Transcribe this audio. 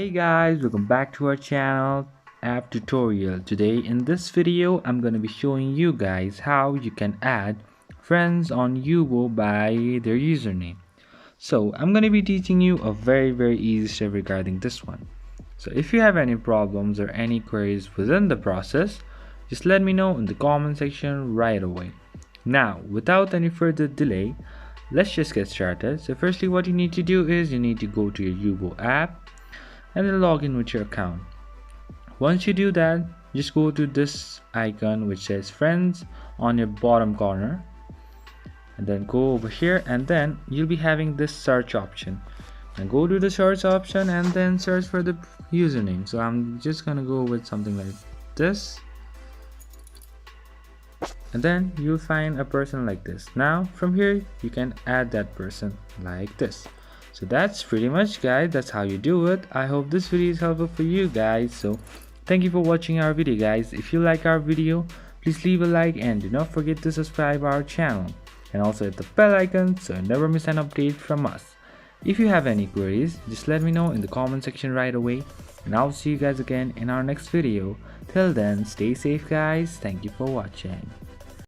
Hey guys, welcome back to our channel app tutorial. Today in this video I'm going to be showing you guys how you can add friends on Yubo by their username. So I'm going to be teaching you a very easy step regarding this one. So if you have any problems or any queries within the process, just let me know in the comment section right away. Now without any further delay, let's just get started. So firstly, what you need to do is you need to go to your Yubo app and then log in with your account. Once you do that, just go to this icon which says friends on your bottom corner, and then go over here, and then you'll be having this search option, and go to the search option and then search for the username. So I'm just gonna go with something like this, and then you'll find a person like this. Now from here you can add that person like this. So that's pretty much, guys. That's how you do it. I hope this video is helpful for you guys. So thank you for watching our video, guys. If you like our video, please leave a like and do not forget to subscribe our channel, and also hit the bell icon so you never miss an update from us. If you have any queries, just let me know in the comment section right away, and I'll see you guys again in our next video. Till then, stay safe guys. Thank you for watching.